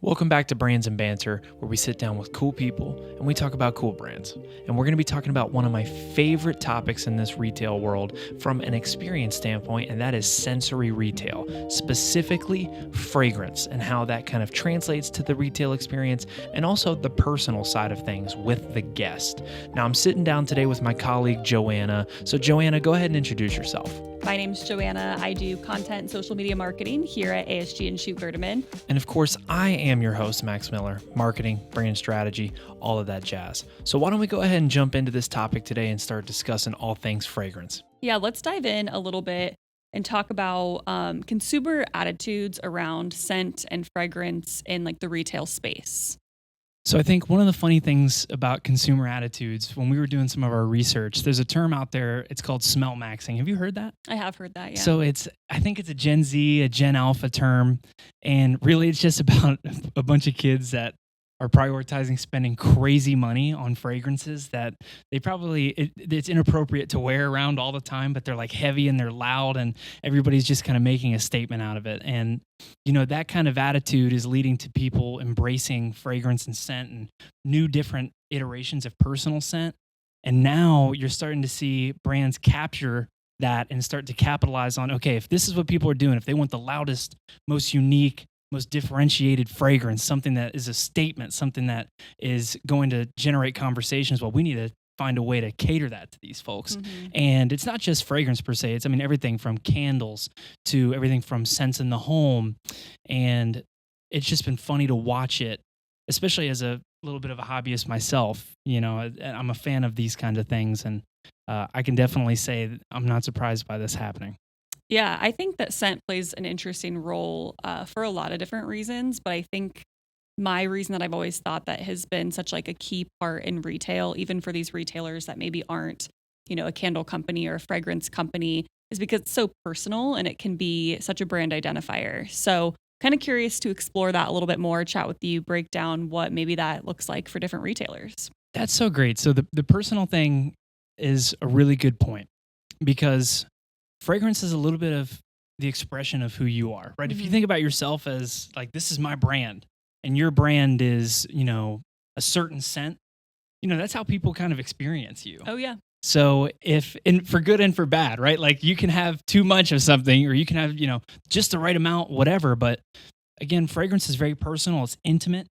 Welcome back to Brands and Banter, where we sit down with cool people and we talk about cool brands. And we're going to be talking about one of my favorite topics in this retail world from an experience standpoint, and that is sensory retail, specifically fragrance and how that kind of translates to the retail experience and also the personal side of things with the guest. Now, I'm sitting down today with my colleague, Joanna. So, Joanna, go ahead and introduce yourself. My name's Joanna. I do content and social media marketing here at ASG and Chute Gerdeman. And of course, I am your host, Max Miller, marketing, brand strategy, all of that jazz. So why don't we go ahead and jump into this topic today and start discussing all things fragrance? Yeah, let's dive in a little bit and talk about consumer attitudes around scent and fragrance in like the retail space. So I think one of the funny things about consumer attitudes, when we were doing some of our research, there's a term out there, it's called smell maxing. Have you heard that? I have heard that, yeah. So I think it's a Gen Z, a Gen Alpha term, and really it's just about a bunch of kids that are prioritizing spending crazy money on fragrances that they probably, it's inappropriate to wear around all the time, but they're like heavy and they're loud and everybody's just kind of making a statement out of it. And, you know, that kind of attitude is leading to people embracing fragrance and scent and new different iterations of personal scent. And now you're starting to see brands capture that and start to capitalize on, okay, if this is what people are doing, if they want the loudest, most unique, most differentiated fragrance, something that is a statement, something that is going to generate conversations, well, we need to find a way to cater that to these folks. Mm-hmm. And it's not just fragrance per se. It's, everything from candles to everything from scents in the home. And it's just been funny to watch it, especially as a little bit of a hobbyist myself. You know, I'm a fan of these kinds of things. And I can definitely say that I'm not surprised by this happening. Yeah, I think that scent plays an interesting role for a lot of different reasons, but I think my reason that I've always thought that has been such like a key part in retail, even for these retailers that maybe aren't, you know, a candle company or a fragrance company, is because it's so personal and it can be such a brand identifier. So kind of curious to explore that a little bit more, chat with you, break down what maybe that looks like for different retailers. That's so great. So the personal thing is a really good point because fragrance is a little bit of the expression of who you are, right? Mm-hmm. If you think about yourself as like, this is my brand and your brand is, you know, a certain scent, you know, that's how people kind of experience you. Oh, yeah. So for good and for bad, right? Like you can have too much of something or you can have, you know, just the right amount, whatever. But again, fragrance is very personal. It's intimate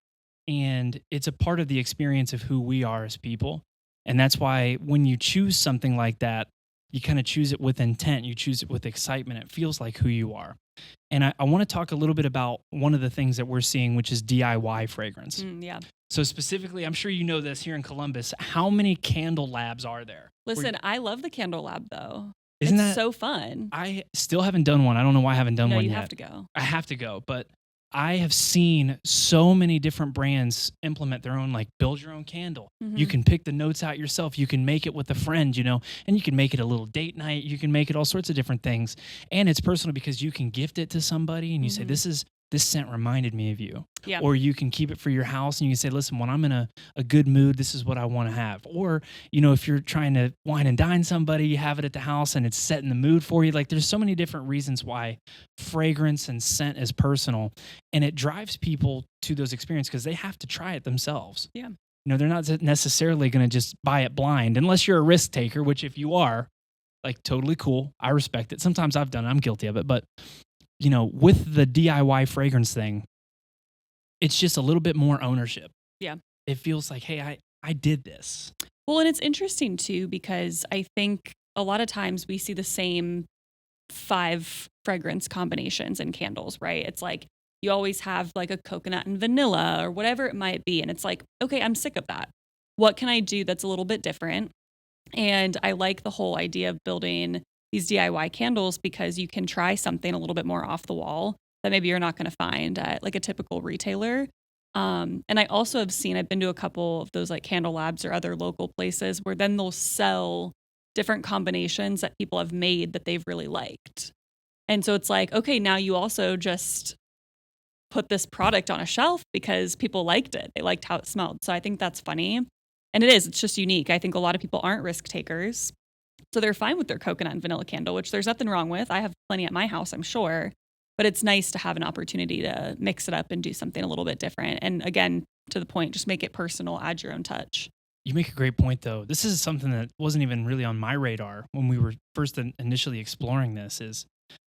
and it's a part of the experience of who we are as people. And that's why when you choose something like that, you kind of choose it with intent. You choose it with excitement. It feels like who you are. And I want to talk a little bit about one of the things that we're seeing, which is DIY fragrance. Yeah. So specifically, I'm sure you know this here in Columbus, how many candle labs are there? Listen, I love the candle lab though. Isn't it's that so fun? I still haven't done one. I don't know why I haven't done one yet. You have to go. I have to go. But I have seen so many different brands implement their own, like build your own candle. Mm-hmm. You can pick the notes out yourself. You can make it with a friend, you know, and you can make it a little date night. You can make it all sorts of different things. And it's personal because you can gift it to somebody and you say, this scent reminded me of you. Yeah. Or you can keep it for your house and you can say, listen, when I'm in a good mood, this is what I want to have. Or, you know, if you're trying to wine and dine somebody, you have it at the house and it's setting the mood for you. Like there's so many different reasons why fragrance and scent is personal. And it drives people to those experiences because they have to try it themselves. Yeah. You know, they're not necessarily going to just buy it blind unless you're a risk taker, which if you are, like totally cool. I respect it. Sometimes I've done it. I'm guilty of it. But you know, with the DIY fragrance thing, it's just a little bit more ownership. Yeah. It feels like, hey, I did this. Well, and it's interesting too, because I think a lot of times we see the same 5 fragrance combinations in candles, right? It's like you always have like a coconut and vanilla or whatever it might be. And it's like, okay, I'm sick of that. What can I do that's a little bit different? And I like the whole idea of building these DIY candles because you can try something a little bit more off the wall that maybe you're not going to find at like a typical retailer. And I also have seen, I've been to a couple of those like candle labs or other local places where then they'll sell different combinations that people have made that they've really liked. And so it's like, okay, now you also just put this product on a shelf because people liked it. They liked how it smelled. So I think that's funny. And it's just unique. I think a lot of people aren't risk takers. So they're fine with their coconut and vanilla candle, which there's nothing wrong with. I have plenty at my house, I'm sure. but it's nice to have an opportunity to mix it up and do something a little bit different. And again, to the point, just make it personal, add your own touch. You make a great point, though. This is something that wasn't even really on my radar when we were first initially exploring this, is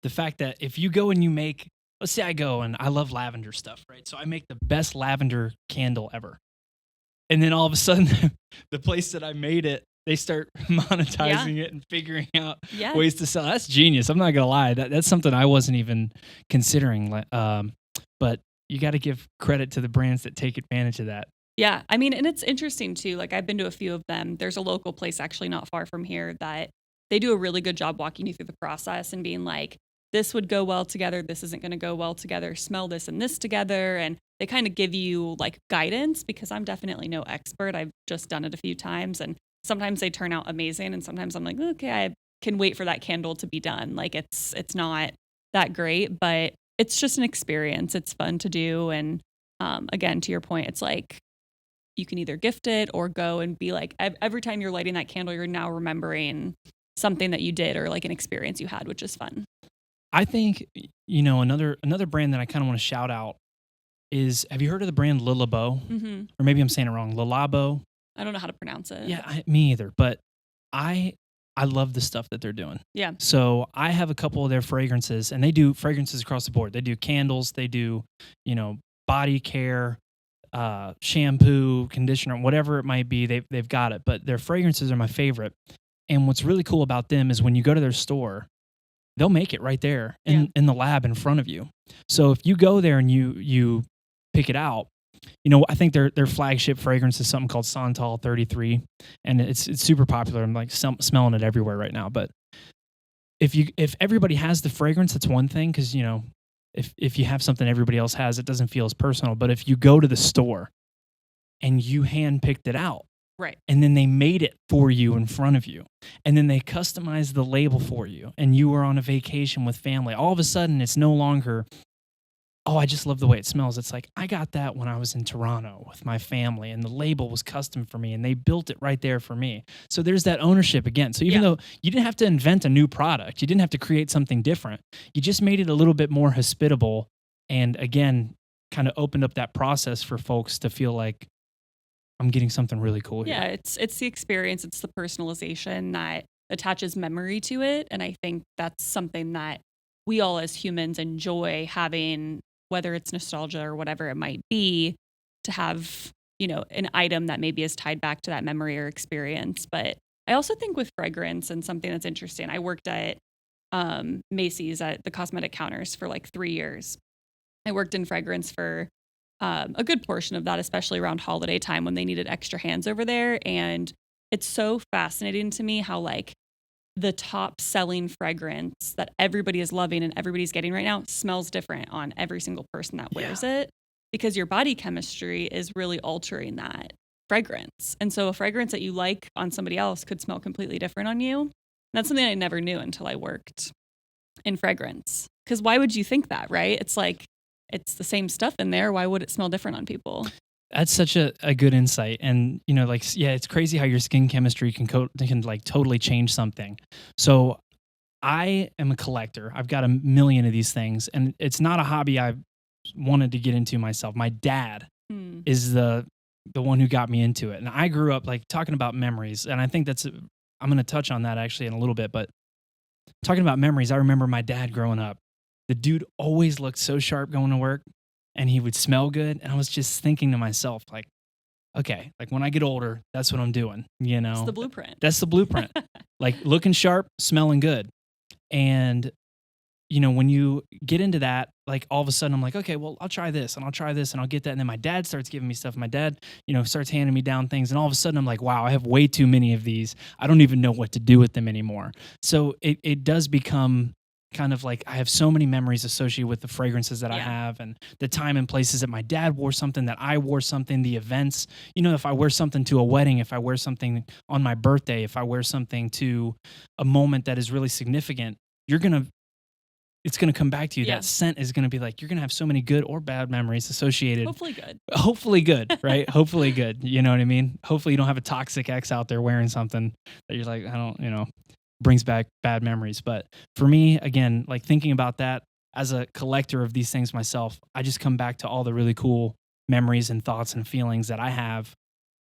the fact that if you go and you make, let's say I go and I love lavender stuff, right? So I make the best lavender candle ever. And then all of a sudden, the place that I made it, they start monetizing it and figuring out ways to sell. That's genius. I'm not going to lie. That's something I wasn't even considering. But you got to give credit to the brands that take advantage of that. Yeah. I mean, and it's interesting too. Like I've been to a few of them. There's a local place actually not far from here that they do a really good job walking you through the process and being like, this would go well together. This isn't going to go well together. Smell this and this together. And they kind of give you like guidance, because I'm definitely no expert. I've just done it a few times, and sometimes they turn out amazing. And sometimes I'm like, okay, I can wait for that candle to be done. Like it's not that great, but it's just an experience. It's fun to do. And again, to your point, it's like, you can either gift it or go and be like, every time you're lighting that candle, you're now remembering something that you did or like an experience you had, which is fun. I think, another brand that I kind of want to shout out is, have you heard of the brand Lilabo? Mm-hmm. Or maybe I'm saying it wrong. Lilabo. I don't know how to pronounce it. Yeah, me either. But I love the stuff that they're doing. Yeah. So I have a couple of their fragrances, and they do fragrances across the board. They do candles. They do, body care, shampoo, conditioner, whatever it might be, they've got it. But their fragrances are my favorite. And what's really cool about them is when you go to their store, they'll make it right there in the lab in front of you. So if you go there and you pick it out, I think their flagship fragrance is something called Santal 33, and it's super popular. I'm like smelling it everywhere right now. But if everybody has the fragrance, that's one thing, because if you have something everybody else has, it doesn't feel as personal. But if you go to the store and you hand-picked it out, right, and then they made it for you in front of you, and then they customized the label for you, and you were on a vacation with family, all of a sudden it's no longer, oh, I just love the way it smells. It's like, I got that when I was in Toronto with my family, and the label was custom for me, and they built it right there for me. So there's that ownership again. So even though you didn't have to invent a new product, you didn't have to create something different, you just made it a little bit more hospitable, and again, kind of opened up that process for folks to feel like, I'm getting something really cool here. Yeah, it's the experience, it's the personalization that attaches memory to it. And I think that's something that we all as humans enjoy having, whether it's nostalgia or whatever it might be, to have, an item that maybe is tied back to that memory or experience. But I also think with fragrance, and something that's interesting, I worked at Macy's at the cosmetic counters for like 3 years. I worked in fragrance for a good portion of that, especially around holiday time when they needed extra hands over there. And it's so fascinating to me how like the top selling fragrance that everybody is loving and everybody's getting right now smells different on every single person that wears it, because your body chemistry is really altering that fragrance. And so a fragrance that you like on somebody else could smell completely different on you. And that's something I never knew until I worked in fragrance. Because why would you think that, right? It's like, it's the same stuff in there. Why would it smell different on people? That's such a good insight. And, it's crazy how your skin chemistry can like totally change something. So I am a collector. I've got a million of these things, and it's not a hobby I've wanted to get into myself. My dad is the one who got me into it. And I grew up like talking about memories. And I think I'm going to touch on that actually in a little bit, but talking about memories, I remember my dad growing up. The dude always looked so sharp going to work, and he would smell good. And I was just thinking to myself, like, okay, like when I get older, that's what I'm doing. It's the blueprint. That's the blueprint. Like looking sharp, smelling good. And, when you get into that, like all of a sudden I'm like, okay, well, I'll try this and I'll try this and I'll get that. And then my dad starts giving me stuff. My dad, starts handing me down things. And all of a sudden I'm like, wow, I have way too many of these. I don't even know what to do with them anymore. So it does become kind of like I have so many memories associated with the fragrances that I have, and the time and places that my dad wore something, that I wore something, the events, if I wear something to a wedding, if I wear something on my birthday, if I wear something to a moment that is really significant, it's going to come back to you. That scent is going to be like, you're going to have so many good or bad memories associated. Hopefully good, right? Hopefully good. You know what I mean? Hopefully you don't have a toxic ex out there wearing something that you're like, I don't, brings back bad memories. But for me, again, like thinking about that, as a collector of these things myself, I just come back to all the really cool memories and thoughts and feelings that I have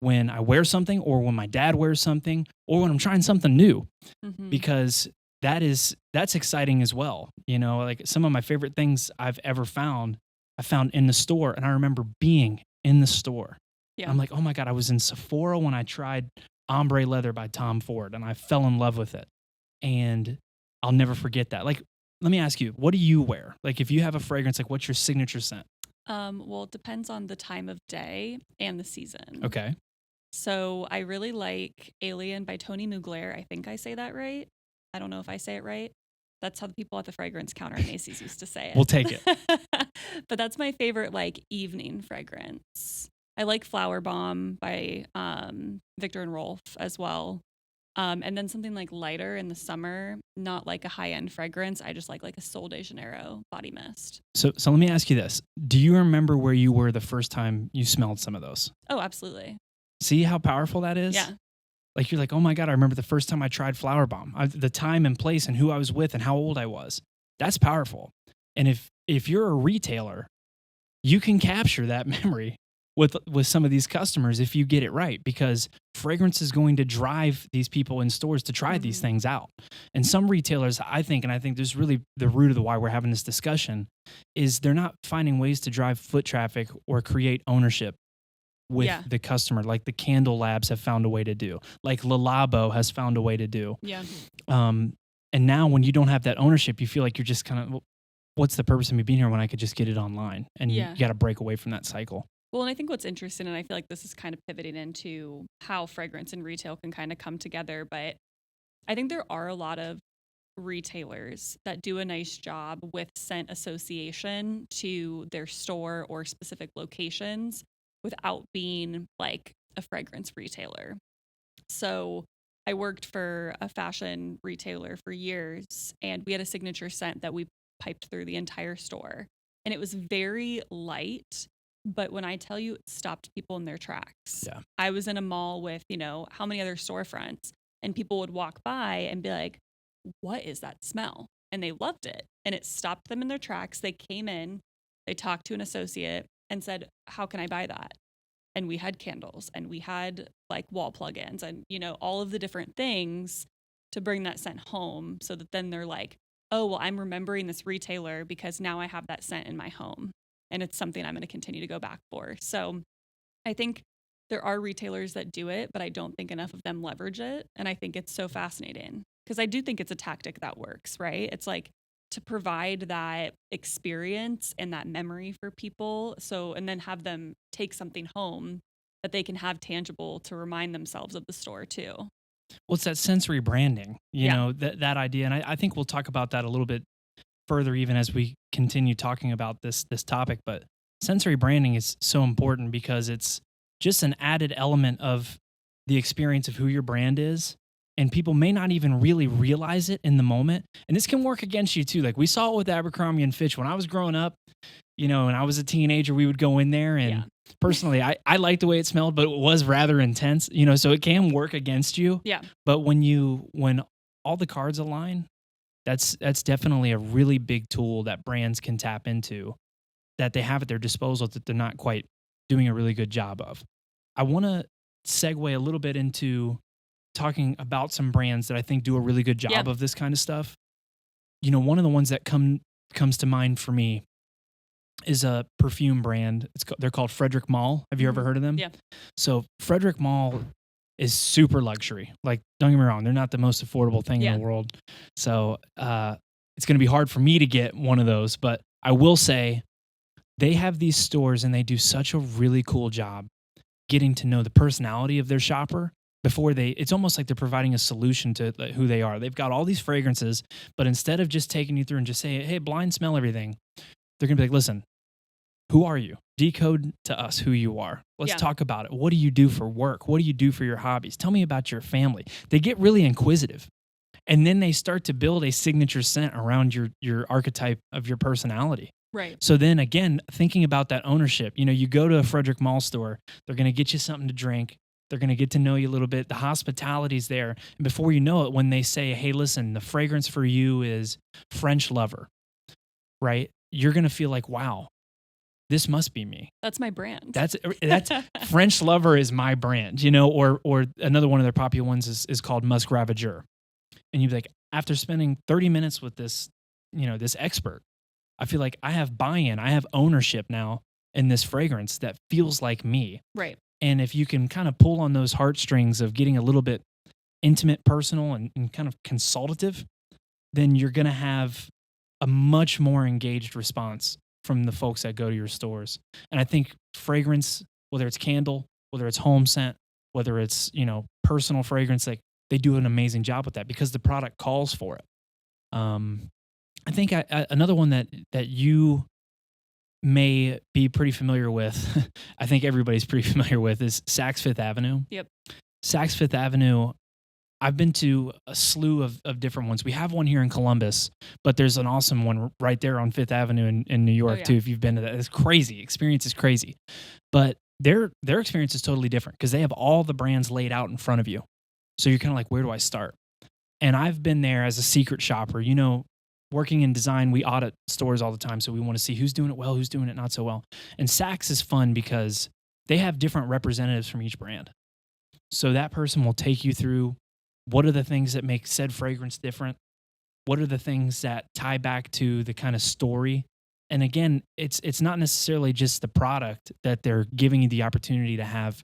when I wear something or when my dad wears something or when I'm trying something new, Hmm. because that's exciting as well. You know, like some of my favorite things I've ever found, I found in the store, and I remember being in the store. Yeah. I'm like, oh my God, I was in Sephora when I tried ombre leather by Tom Ford, and I fell in love with it. And I'll never forget that. Like, let me ask you, what do you wear? Like, if you have a fragrance, like, what's your signature scent? Well, it depends on the time of day and the season. Okay. So I really like Alien by Tony Mugler. I think I say that right. I don't know if I say it right. That's how the people at the fragrance counter at Macy's used to say We'll it. take it. But that's my favorite like evening fragrance. I like Flower Bomb by Victor and Rolf as well. And then something like lighter in the summer, not like a high end fragrance. I just like a Sol de Janeiro body mist. So let me ask you this. Do you remember where you were the first time you smelled some of those? Oh, absolutely. See how powerful that is? Yeah. Like, you're like, oh my God, I remember the first time I tried Flower Bomb, the time and place and who I was with and how old I was. That's powerful. And if you're a retailer, you can capture that memory with some of these customers if you get it right, because fragrance is going to drive these people in stores to try these Mhm. things out. And some retailers, I think, and I think there's really the root of the why we're having this discussion, is they're not finding ways to drive foot traffic or create ownership with Yeah. the customer, like the Candle Labs have found a way to do, like Le Labo has found a way to do. Yeah. And now when you don't have that ownership, you feel like you're just kind of, well, what's the purpose of me being here when I could just get it online? And Yeah. you got to break away from that cycle. Well, and I think what's interesting, and I feel like this is kind of pivoting into how fragrance and retail can kind of come together, but I think there are a lot of retailers that do a nice job with scent association to their store or specific locations without being like a fragrance retailer. So I worked for a fashion retailer for years, and we had a signature scent that we piped through the entire store. And it was very light, but when I tell you it stopped people in their tracks. Yeah. I was in a mall with, how many other storefronts, and people would walk by and be like, what is that smell? And they loved it. And it stopped them in their tracks. They came in, they talked to an associate and said, how can I buy that? And we had candles and we had like wall plugins and, all of the different things to bring that scent home, so that then they're like, oh, well, I'm remembering this retailer because now I have that scent in my home and it's something I'm going to continue to go back for. So I think there are retailers that do it, but I don't think enough of them leverage it. And I think it's so fascinating because I do think it's a tactic that works, right? It's like to provide that experience and that memory for people. So, and then have them take something home that they can have tangible to remind themselves of the store too. Well, it's that sensory branding, Yeah. that idea. And I think we'll talk about that a little bit further, even as we continue talking about this topic. But sensory branding is so important because it's just an added element of the experience of who your brand is. And people may not even really realize it in the moment. And this can work against you too. Like we saw it with Abercrombie and Fitch when I was growing up, and I was a teenager, we would go in there and Yeah. personally, I liked the way it smelled, but it was rather intense, so it can work against you. Yeah. But when all the cards align, that's definitely a really big tool that brands can tap into that they have at their disposal that they're not quite doing a really good job of. I want to segue a little bit into talking about some brands that I think do a really good job Yeah. of this kind of stuff. One of the ones that comes to mind for me is a perfume brand. They're called Frederick Malle. Have you ever heard of them? Yeah. So Frederick Malle is super luxury. Like, don't get me wrong, they're not the most affordable thing in the world. So it's going to be hard for me to get one of those. But I will say they have these stores and they do such a really cool job getting to know the personality of their shopper before it's almost like they're providing a solution to who they are. They've got all these fragrances, but instead of just taking you through and just saying, hey, blind smell everything, they're going to be like, listen, who are you? Decode to us who you are. Let's talk about it. What do you do for work? What do you do for your hobbies? Tell me about your family. They get really inquisitive. And then they start to build a signature scent around your archetype of your personality. Right. So then again, thinking about that ownership, you go to a Frederick Malle store, they're going to get you something to drink. They're going to get to know you a little bit. The hospitality's there. And before you know it, when they say, hey, listen, the fragrance for you is French Lover, right? You're going to feel like, wow, this must be me. That's my brand. That's French Lover is my brand, or another one of their popular ones is called Musk Ravager. And you'd be like, after spending 30 minutes with this, this expert, I feel like I have buy-in, I have ownership now in this fragrance that feels like me. Right. And if you can kind of pull on those heartstrings of getting a little bit intimate, personal, and kind of consultative, then you're going to have a much more engaged response from the folks that go to your stores. And I think fragrance, whether it's candle, whether it's home scent, whether it's, personal fragrance, like they do an amazing job with that because the product calls for it. I think another one that you may be pretty familiar with, I think everybody's pretty familiar with, is Saks Fifth Avenue. Yep. Saks Fifth Avenue, I've been to a slew of different ones. We have one here in Columbus, but there's an awesome one right there on Fifth Avenue in New York too. If you've been to that, it's crazy. Experience is crazy, but their experience is totally different because they have all the brands laid out in front of you. So you're kind of like, where do I start? And I've been there as a secret shopper. Working in design, we audit stores all the time, so we want to see who's doing it well, who's doing it not so well. And Saks is fun because they have different representatives from each brand. So that person will take you through what are the things that make said fragrance different? What are the things that tie back to the kind of story? And again, it's not necessarily just the product that they're giving you the opportunity to have,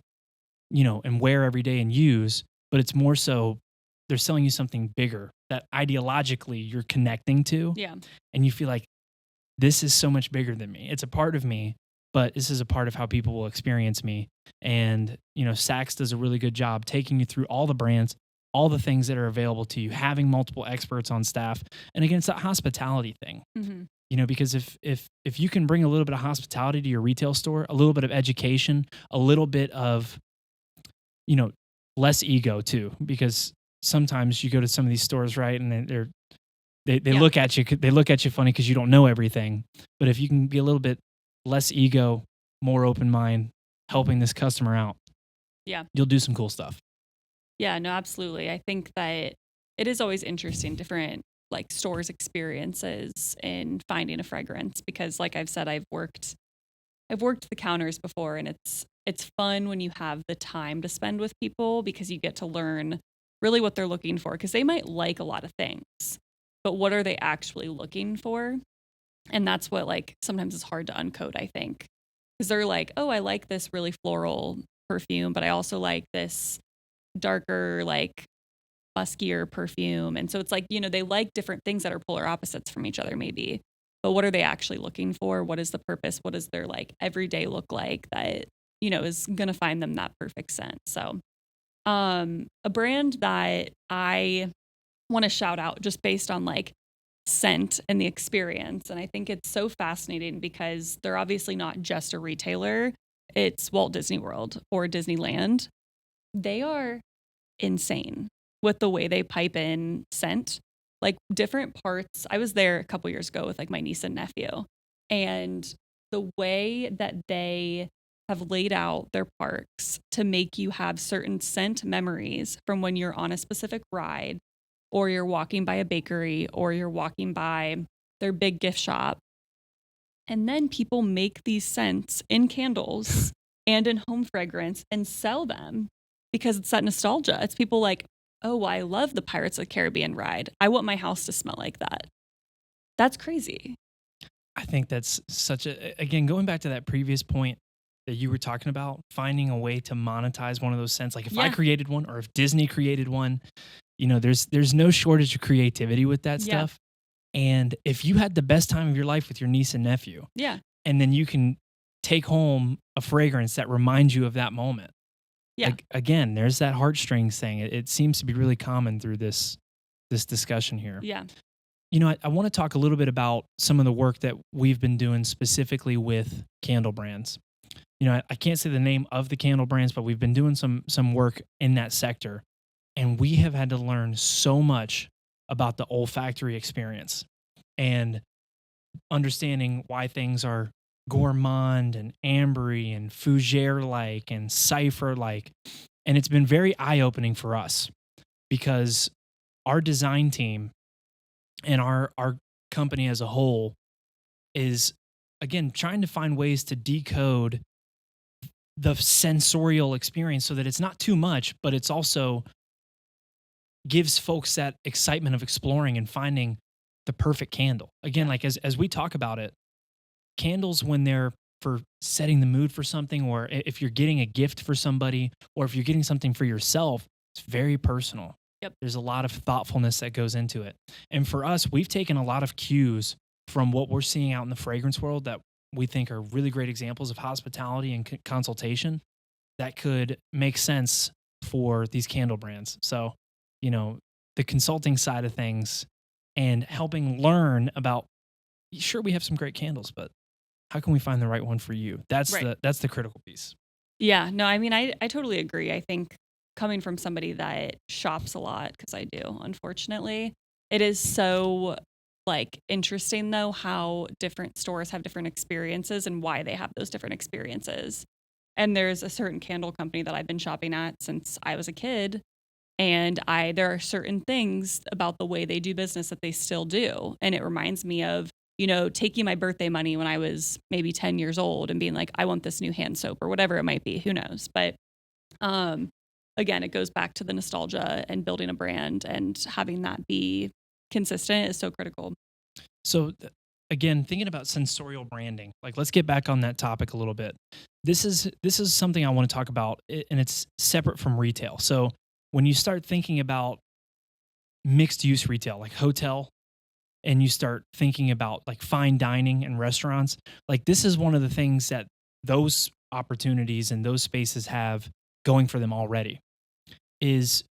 and wear every day and use, but it's more so they're selling you something bigger that ideologically you're connecting to. Yeah. And you feel like this is so much bigger than me. It's a part of me, but this is a part of how people will experience me. And, Saks does a really good job taking you through all the brands, all the things that are available to you, having multiple experts on staff. And again, it's that hospitality thing. Mm-hmm. Because if you can bring a little bit of hospitality to your retail store, a little bit of education, a little bit of, less ego too, because sometimes you go to some of these stores, right, and they look at you, funny because you don't know everything. But if you can be a little bit less ego, more open mind, helping this customer out, you'll do some cool stuff. Yeah, no, absolutely. I think that it is always interesting, different like stores experiences in finding a fragrance because, like I've said, I've worked the counters before, and it's fun when you have the time to spend with people because you get to learn really what they're looking for because they might like a lot of things, but what are they actually looking for? And that's what like sometimes is hard to uncode, I think, because they're like, oh, I like this really floral perfume, but I also like this darker, like muskier perfume. And so it's like, they like different things that are polar opposites from each other maybe, but what are they actually looking for? What is the purpose? What does their like everyday look like that, is going to find them that perfect scent? So a brand that I want to shout out just based on like scent and the experience. And I think it's so fascinating because they're obviously not just a retailer. It's Walt Disney World or Disneyland. They are insane with the way they pipe in scent, like different parts. I was there a couple years ago with like my niece and nephew, and the way that they have laid out their parks to make you have certain scent memories from when you're on a specific ride or you're walking by a bakery or you're walking by their big gift shop. And then people make these scents in candles and in home fragrance and sell them because it's that nostalgia. It's people like, oh, I love the Pirates of the Caribbean ride. I want my house to smell like that. That's crazy. I think that's again, going back to that previous point that you were talking about, finding a way to monetize one of those scents. Like if I created one or if Disney created one, there's no shortage of creativity with that stuff. And if you had the best time of your life with your niece and nephew, and then you can take home a fragrance that reminds you of that moment. Like, again, there's that heartstrings thing. It seems to be really common through this discussion here. Yeah. I want to talk a little bit about some of the work that we've been doing specifically with candle brands. I can't say the name of the candle brands, but we've been doing some work in that sector. And we have had to learn so much about the olfactory experience and understanding why things are gourmand and ambery and fougere-like and cipher-like. And it's been very eye-opening for us because our design team and our company as a whole is, again, trying to find ways to decode the sensorial experience so that it's not too much, but it's also gives folks that excitement of exploring and finding the perfect candle. Again, like as we talk about it, candles when they're for setting the mood for something, or if you're getting a gift for somebody, or if you're getting something for yourself, it's very personal. Yep. There's a lot of thoughtfulness that goes into it. And for us, we've taken a lot of cues from what we're seeing out in the fragrance world that we think are really great examples of hospitality and consultation that could make sense for these candle brands. So, the consulting side of things and helping learn about, sure, we have some great candles, but how can we find the right one for you? That's Right. the critical piece. Yeah, no, I mean, I totally agree. I think coming from somebody that shops a lot, because I do, unfortunately, it is so like interesting though how different stores have different experiences and why they have those different experiences. And there's a certain candle company that I've been shopping at since I was a kid, and there are certain things about the way they do business that they still do. And it reminds me of, taking my birthday money when I was maybe 10 years old and being like, I want this new hand soap or whatever it might be. Who knows? But again, it goes back to the nostalgia and building a brand, and having that be consistent is so critical. So again, thinking about sensorial branding, like let's get back on that topic a little bit. This is something I want to talk about, and it's separate from retail. So when you start thinking about mixed use retail, like hotel, and you start thinking about like fine dining and restaurants, like this is one of the things that those opportunities and those spaces have going for them already, is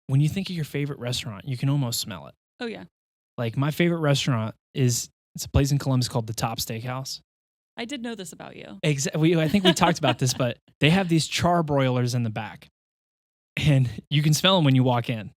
when you think of your favorite restaurant, you can almost smell it. Oh, yeah. Like my favorite restaurant it's a place in Columbus called the Top Steakhouse. I did know this about you. Exactly. I think we talked about this, but they have these char broilers in the back, and you can smell them when you walk in.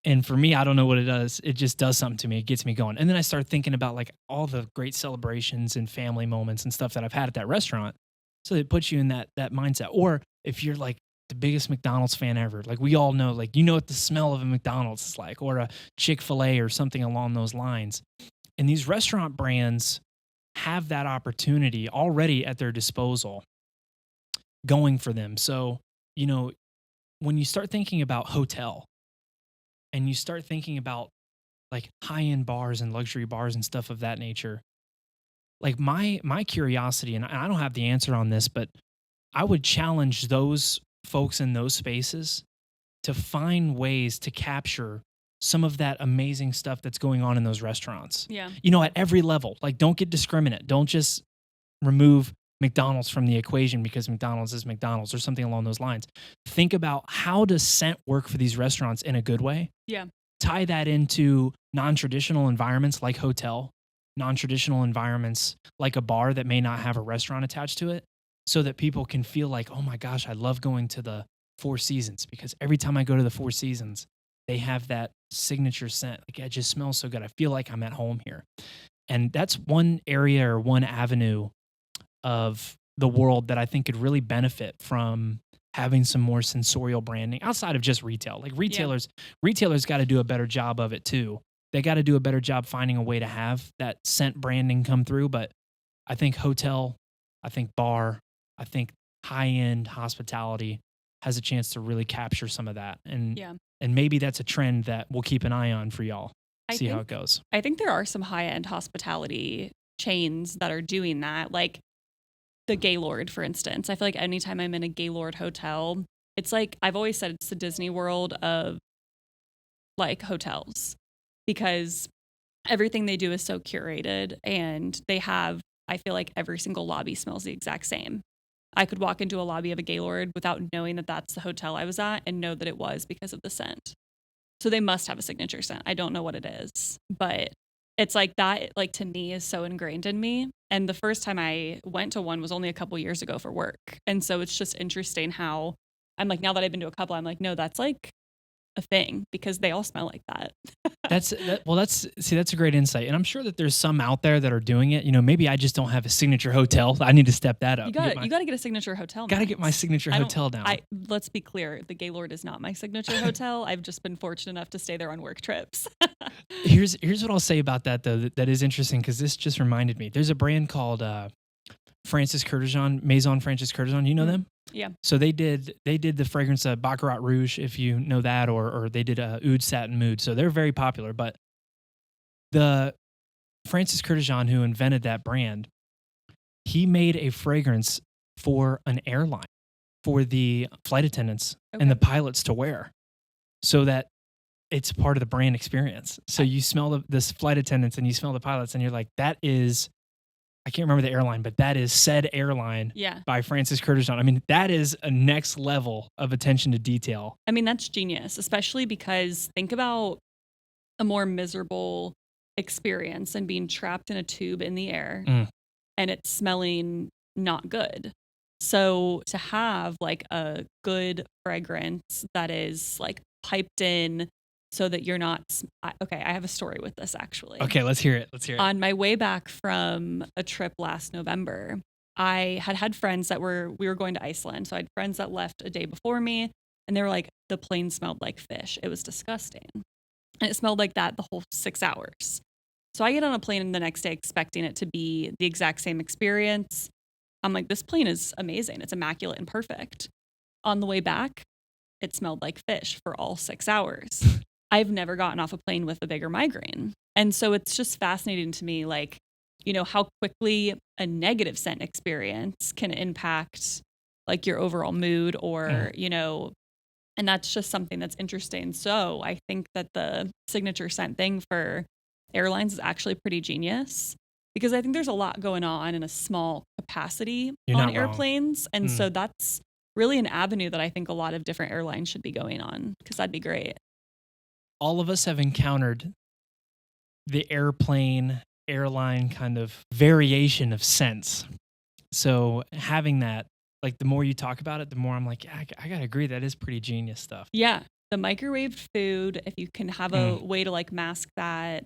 And for me, I don't know what it does. It just does something to me. It gets me going. And then I start thinking about like all the great celebrations and family moments and stuff that I've had at that restaurant. So it puts you in that mindset. Or if you're like the biggest McDonald's fan ever, like we all know, like what the smell of a McDonald's is like, or a Chick-fil-A or something along those lines. And these restaurant brands have that opportunity already at their disposal going for them. So, when you start thinking about hotel, and you start thinking about like high-end bars and luxury bars and stuff of that nature, like my curiosity, and I don't have the answer on this, but I would challenge those folks in those spaces to find ways to capture some of that amazing stuff that's going on in those restaurants. Yeah. At every level. Like don't get discriminate. Don't just remove McDonald's from the equation because McDonald's is McDonald's or something along those lines. Think about how does scent work for these restaurants in a good way. Yeah. Tie that into non-traditional environments like hotel, non-traditional environments like a bar that may not have a restaurant attached to it, so that people can feel like, oh my gosh, I love going to the Four Seasons because every time I go to the Four Seasons, they have that signature scent. Like it just smells so good. I feel like I'm at home here. And that's one area or one avenue of the world that I think could really benefit from having some more sensorial branding outside of just retail. Like retailers got to do a better job of it too. They got to do a better job finding a way to have that scent branding come through. But I think hotel, I think bar, I think high-end hospitality has a chance to really capture some of that. And maybe that's a trend that we'll keep an eye on for y'all. See how it goes. I think there are some high-end hospitality chains that are doing that. Like the Gaylord, for instance. I feel like anytime I'm in a Gaylord hotel, it's like, I've always said it's the Disney World of like hotels, because everything they do is so curated, and they have, I feel like every single lobby smells the exact same. I could walk into a lobby of a Gaylord without knowing that that's the hotel I was at and know that it was because of the scent. So they must have a signature scent. I don't know what it is, but it's like that, like to me, is so ingrained in me. And the first time I went to one was only a couple years ago for work. And so it's just interesting how I'm like, now that I've been to a couple, I'm like, no, that's like a thing because they all smell like that. That's a great insight. And I'm sure that there's some out there that are doing it. Maybe I just don't have a signature hotel. I need to step that up. You got to get a signature hotel. Got to get my signature hotel down. Let's be clear. The Gaylord is not my signature hotel. I've just been fortunate enough to stay there on work trips. Here's what I'll say about that though. That is interesting because this just reminded me. There's a brand called Francis Curtijon, Maison Francis Curtijon. You know them? Yeah. So they did the fragrance Baccarat Rouge, if you know that, or they did Oud Satin Mood. So they're very popular. But the Francis Curtijon, who invented that brand, he made a fragrance for an airline for the flight attendants and the pilots to wear, so that it's part of the brand experience. So you smell this flight attendants and you smell the pilots, and you're like, that is. I can't remember the airline, but that is said airline by Francis Curtijon. I mean, that is a next level of attention to detail. I mean, that's genius, especially because think about a more miserable experience and being trapped in a tube in the air and it's smelling not good. So to have like a good fragrance that is like piped in so that you're not. Okay, I have a story with this actually. Okay, let's hear it. On my way back from a trip last November, I had friends we were going to Iceland. So I had friends that left a day before me, and they were like, the plane smelled like fish. It was disgusting. And it smelled like that the whole 6 hours. So I get on a plane the next day expecting it to be the exact same experience. I'm like, this plane is amazing. It's immaculate and perfect. On the way back, it smelled like fish for all 6 hours. I've never gotten off a plane with a bigger migraine. And so it's just fascinating to me, like, how quickly a negative scent experience can impact like your overall mood or, and that's just something that's interesting. So I think that the signature scent thing for airlines is actually pretty genius because I think there's a lot going on in a small capacity on airplanes. And so that's really an avenue that I think a lot of different airlines should be going on because that'd be great. All of us have encountered the airline kind of variation of scents. So having that, like the more you talk about it, the more I'm like, yeah, I gotta agree, that is pretty genius stuff. Yeah. The microwaved food, if you can have a way to like mask that,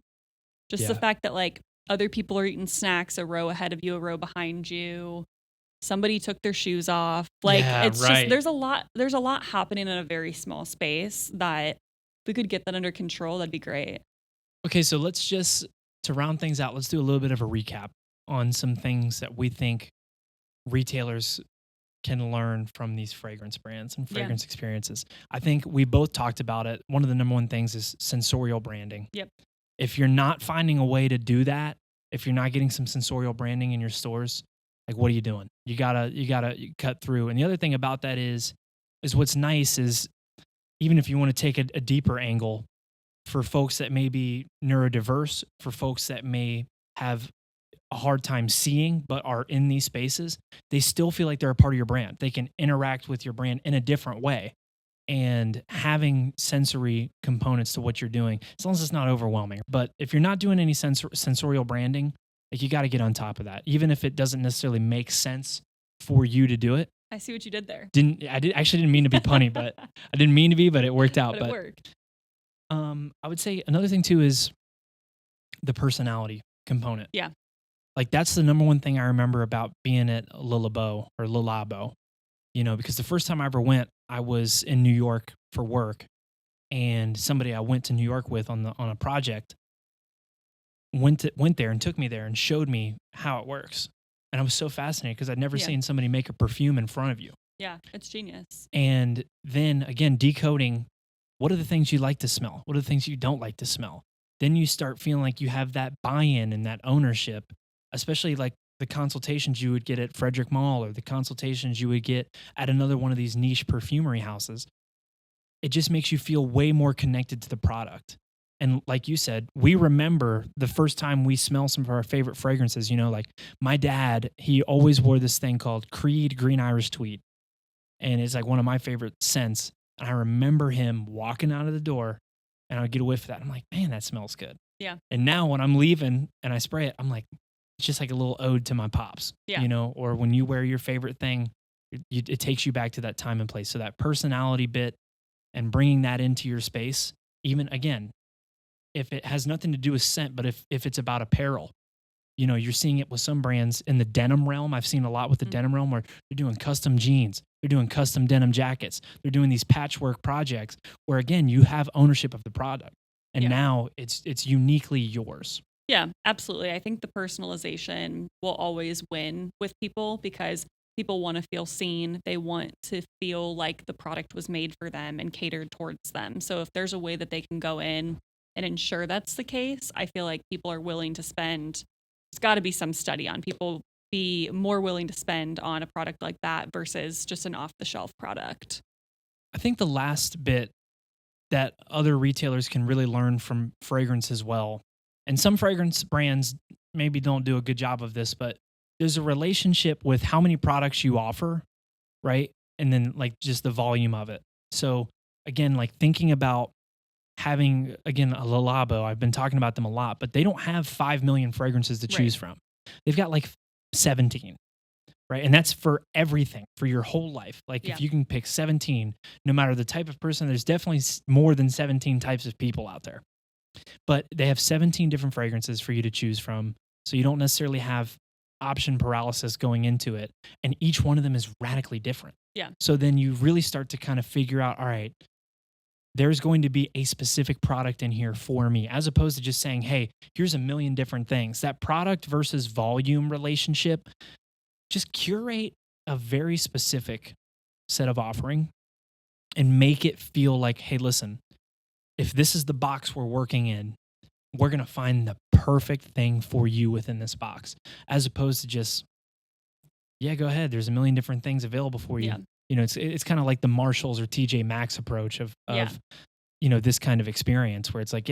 just the fact that like other people are eating snacks a row ahead of you, a row behind you. Somebody took their shoes off. Like it's just, there's a lot happening in a very small space that if we could get that under control, that'd be great. Okay, so to round things out, let's do a little bit of a recap on some things that we think retailers can learn from these fragrance brands and fragrance experiences. I think we both talked about it. One of the number one things is sensorial branding. Yep. If you're not finding a way to do that, if you're not getting some sensorial branding in your stores, like what are you doing? You gotta cut through. And the other thing about that is what's nice is even if you want to take a deeper angle, for folks that may be neurodiverse, for folks that may have a hard time seeing but are in these spaces, they still feel like they're a part of your brand. They can interact with your brand in a different way. And having sensory components to what you're doing, as long as it's not overwhelming. But if you're not doing any sensorial branding, like you got to get on top of that, even if it doesn't necessarily make sense for you to do it. I see what you did there. Actually didn't mean to be punny, but I didn't mean to be, but it worked out. But it worked. I would say another thing too is the personality component. Yeah. Like that's the number one thing I remember about being at Le Labo, because the first time I ever went, I was in New York for work, and somebody I went to New York with on a project went there and took me there and showed me how it works. And I was so fascinated because I'd never seen somebody make a perfume in front of you. Yeah, it's genius. And then again, decoding what are the things you like to smell? What are the things you don't like to smell? Then you start feeling like you have that buy-in and that ownership, especially like the consultations you would get at Frederick Mall or the consultations you would get at another one of these niche perfumery houses. It just makes you feel way more connected to the product. And like you said, we remember the first time we smell some of our favorite fragrances. Like my dad, he always wore this thing called Creed Green Irish Tweed. And it's like one of my favorite scents. And I remember him walking out of the door and I would get a whiff of that. I'm like, man, that smells good. Yeah. And now when I'm leaving and I spray it, I'm like, it's just like a little ode to my pops. Yeah. Or when you wear your favorite thing, it takes you back to that time and place. So that personality bit and bringing that into your space, even again, if it has nothing to do with scent, but if it's about apparel, you're seeing it with some brands in the denim realm. I've seen a lot with the denim realm where they're doing custom jeans, they're doing custom denim jackets, they're doing these patchwork projects where, again, you have ownership of the product, and now it's uniquely yours. Yeah, absolutely. I think the personalization will always win with people because people want to feel seen. They want to feel like the product was made for them and catered towards them. So if there's a way that they can go in and ensure that's the case, I feel like people are willing to spend. There's got to be some study on people be more willing to spend on a product like that versus just an off-the-shelf product. I think the last bit that other retailers can really learn from fragrance as well, and some fragrance brands maybe don't do a good job of this, but there's a relationship with how many products you offer, right? And then like just the volume of it. So again, like thinking about having, again, a Le Labo, I've been talking about them a lot, but they don't have 5 million fragrances to choose from. They've got like 17, right? And that's for everything, for your whole life. Like if you can pick 17, no matter the type of person, there's definitely more than 17 types of people out there. But they have 17 different fragrances for you to choose from. So you don't necessarily have option paralysis going into it. And each one of them is radically different. Yeah. So then you really start to kind of figure out, all right, there's going to be a specific product in here for me, as opposed to just saying, hey, here's a million different things. That product versus volume relationship, just curate a very specific set of offering and make it feel like, hey, listen, if this is the box we're working in, we're going to find the perfect thing for you within this box, as opposed to just, yeah, go ahead. There's a million different things available for you. Yeah. It's kind of like the Marshalls or TJ Maxx approach of this kind of experience where it's like,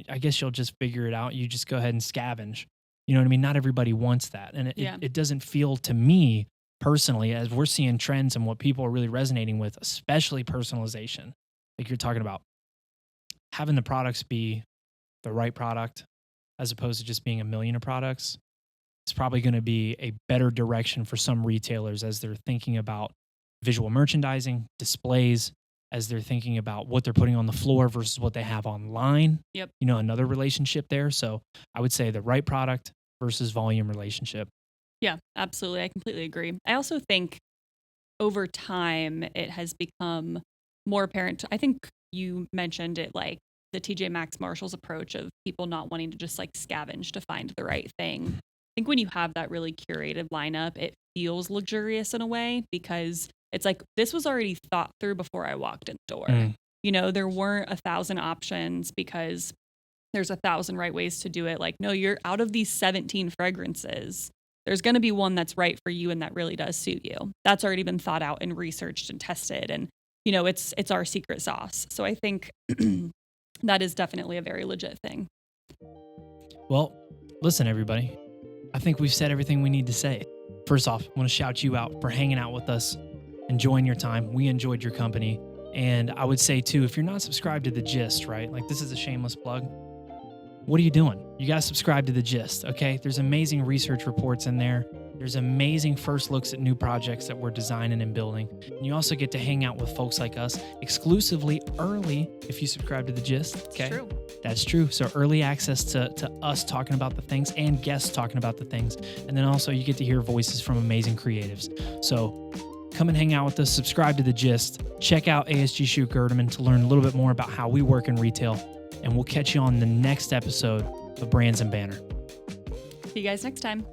I guess you'll just figure it out. You just go ahead and scavenge. You know what I mean? Not everybody wants that. And it doesn't feel to me personally, as we're seeing trends and what people are really resonating with, especially personalization. Like you're talking about having the products be the right product as opposed to just being a million of products. It's probably going to be a better direction for some retailers as they're thinking about visual merchandising, displays, as they're thinking about what they're putting on the floor versus what they have online. Yep. Another relationship there. So I would say the right product versus volume relationship. Yeah, absolutely. I completely agree. I also think over time, it has become more apparent. I think you mentioned it, like the TJ Maxx Marshalls approach of people not wanting to just like scavenge to find the right thing. I think when you have that really curated lineup, it feels luxurious in a way because it's like, this was already thought through before I walked in the door. There weren't 1,000 options because there's 1,000 right ways to do it. Like, no, you're out of these 17 fragrances. There's going to be one that's right for you and that really does suit you. That's already been thought out and researched and tested. And, it's our secret sauce. So I think that is definitely a very legit thing. Well, listen, everybody. I think we've said everything we need to say. First off, I want to shout you out for hanging out with us, enjoying your time. We enjoyed your company. And I would say, too, if you're not subscribed to The Gist, right? Like, this is a shameless plug. What are you doing? You got to subscribe to The Gist, okay? There's amazing research reports in there. There's amazing first looks at new projects that we're designing and building. And you also get to hang out with folks like us exclusively early if you subscribe to The Gist, okay? That's true. That's true. So early access to us talking about the things and guests talking about the things. And then also you get to hear voices from amazing creatives. So come and hang out with us. Subscribe to The Gist. Check out ASG Chute Gerdeman to learn a little bit more about how we work in retail. And we'll catch you on the next episode of Brands and Banter. See you guys next time.